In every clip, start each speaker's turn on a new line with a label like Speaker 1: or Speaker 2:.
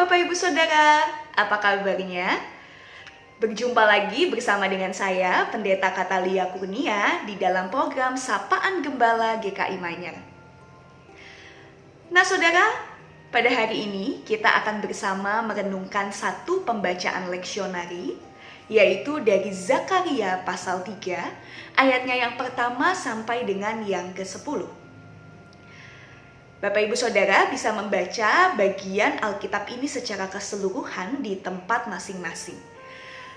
Speaker 1: Bapak Ibu Saudara, apa kabarnya? Berjumpa lagi bersama dengan saya, Pendeta Katalia Kurnia, di dalam program Sapaan Gembala GKI Manyar. Nah saudara, pada hari ini kita akan bersama merenungkan satu pembacaan leksionari, yaitu dari Zakaria pasal 3, ayatnya yang pertama sampai dengan yang ke-10. Bapak Ibu Saudara bisa membaca bagian Alkitab ini secara keseluruhan di tempat masing-masing.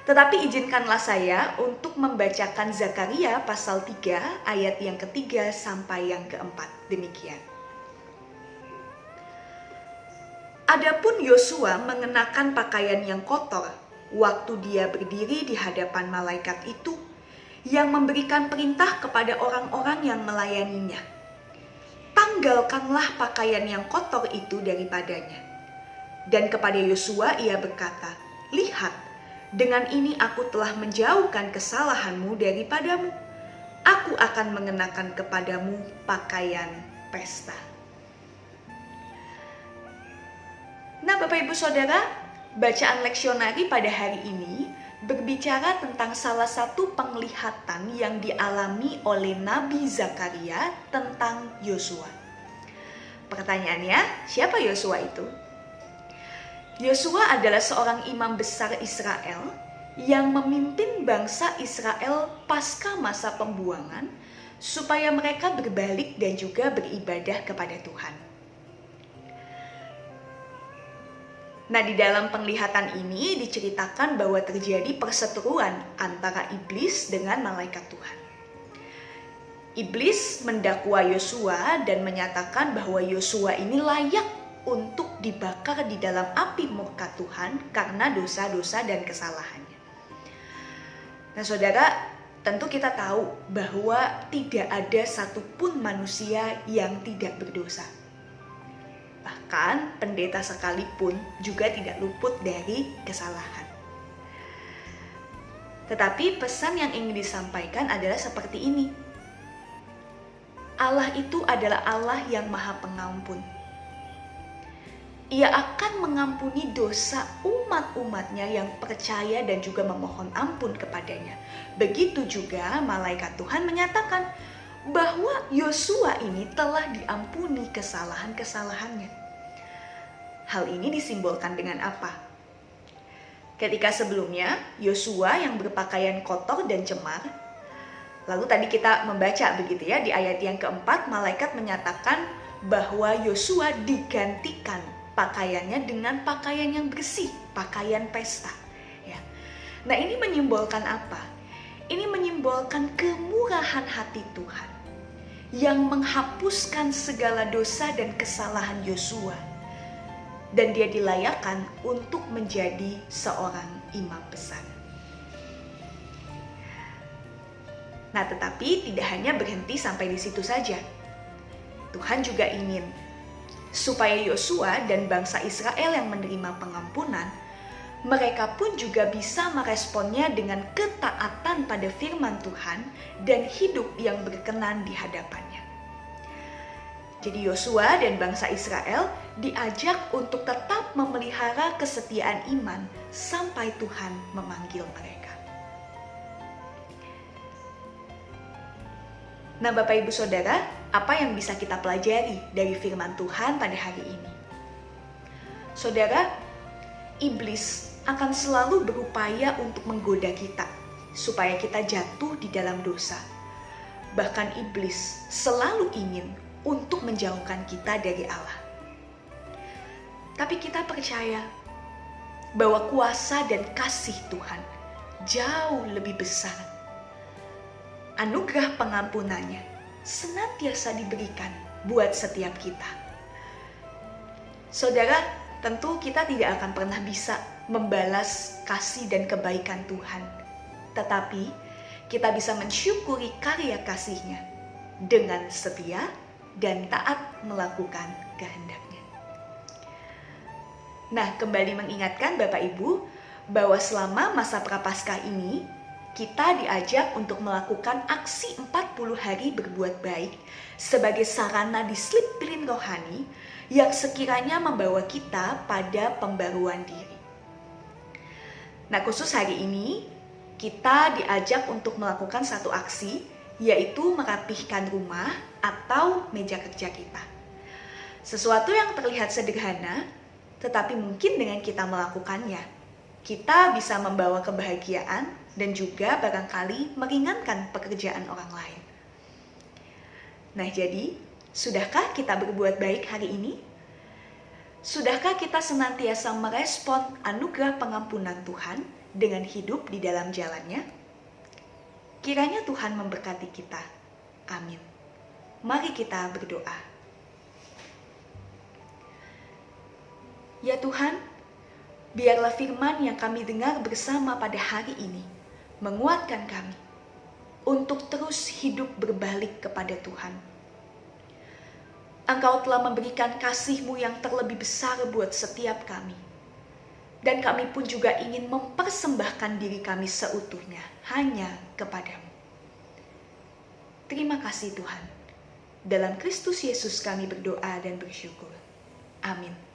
Speaker 1: Tetapi izinkanlah saya untuk membacakan Zakaria pasal 3 ayat yang ketiga sampai yang keempat. Demikian. Adapun Yosua mengenakan pakaian yang kotor waktu dia berdiri di hadapan malaikat itu yang memberikan perintah kepada orang-orang yang melayaninya. Tanggalkanlah pakaian yang kotor itu daripadanya. Dan kepada Yosua ia berkata, lihat, dengan ini aku telah menjauhkan kesalahanmu daripadamu. Aku akan mengenakan kepadamu pakaian pesta. Nah Bapak Ibu Saudara, bacaan leksionari pada hari ini berbicara tentang salah satu penglihatan yang dialami oleh Nabi Zakaria tentang Yosua. Pertanyaannya, siapa Yosua itu? Yosua adalah seorang imam besar Israel yang memimpin bangsa Israel pasca masa pembuangan supaya mereka berbalik dan juga beribadah kepada Tuhan. Nah, di dalam penglihatan ini diceritakan bahwa terjadi perseteruan antara iblis dengan malaikat Tuhan. Iblis mendakwa Yosua dan menyatakan bahwa Yosua ini layak untuk dibakar di dalam api murka Tuhan karena dosa-dosa dan kesalahannya. Nah, saudara, tentu kita tahu bahwa tidak ada satupun manusia yang tidak berdosa. Bahkan pendeta sekalipun juga tidak luput dari kesalahan. Tetapi pesan yang ingin disampaikan adalah seperti ini. Allah itu adalah Allah yang Maha Pengampun. Ia akan mengampuni dosa umat-umatnya yang percaya dan juga memohon ampun kepadanya. Begitu juga malaikat Tuhan menyatakan bahwa Yosua ini telah diampuni kesalahan-kesalahannya. Hal ini disimbolkan dengan apa? Ketika sebelumnya Yosua yang berpakaian kotor dan cemar, lalu tadi kita membaca begitu ya, di ayat yang keempat malaikat menyatakan bahwa Yosua digantikan pakaiannya dengan pakaian yang bersih, pakaian pesta. Ya. Nah ini menyimbolkan apa? Ini menyimbolkan kemurahan hati Tuhan yang menghapuskan segala dosa dan kesalahan Yosua, dan dia dilayakkan untuk menjadi seorang imam besar. Nah, tetapi tidak hanya berhenti sampai di situ saja. Tuhan juga ingin supaya Yosua dan bangsa Israel yang menerima pengampunan, mereka pun juga bisa meresponnya dengan ketaatan pada firman Tuhan dan hidup yang berkenan di hadapannya. Jadi Yosua dan bangsa Israel diajak untuk tetap memelihara kesetiaan iman sampai Tuhan memanggil mereka. Nah Bapak Ibu Saudara, apa yang bisa kita pelajari dari firman Tuhan pada hari ini? Saudara, iblis akan selalu berupaya untuk menggoda kita supaya kita jatuh di dalam dosa. Bahkan iblis selalu ingin untuk menjauhkan kita dari Allah. Tapi kita percaya bahwa kuasa dan kasih Tuhan jauh lebih besar. Anugerah pengampunannya senantiasa diberikan buat setiap kita. Saudara, tentu kita tidak akan pernah bisa membalas kasih dan kebaikan Tuhan. Tetapi kita bisa mensyukuri karya kasih-Nya dengan setia dan taat melakukan kehendak-Nya. Nah, kembali mengingatkan Bapak Ibu bahwa selama masa Prapaskah ini kita diajak untuk melakukan aksi 40 hari berbuat baik sebagai sarana disiplin rohani yang sekiranya membawa kita pada pembaruan diri. Nah, khusus hari ini kita diajak untuk melakukan satu aksi, yaitu merapihkan rumah atau meja kerja kita. Sesuatu yang terlihat sederhana, tetapi mungkin dengan kita melakukannya, kita bisa membawa kebahagiaan dan juga barangkali meringankan pekerjaan orang lain. Nah, jadi, sudahkah kita berbuat baik hari ini? Sudahkah kita senantiasa merespon anugerah pengampunan Tuhan dengan hidup di dalam jalannya? Kiranya Tuhan memberkati kita. Amin. Mari kita berdoa. Ya Tuhan, biarlah firman yang kami dengar bersama pada hari ini menguatkan kami untuk terus hidup berbalik kepada Tuhan. Engkau telah memberikan kasih-Mu yang terlebih besar buat setiap kami. Dan kami pun juga ingin mempersembahkan diri kami seutuhnya hanya kepadamu. Terima kasih Tuhan. Dalam Kristus Yesus kami berdoa dan bersyukur. Amin.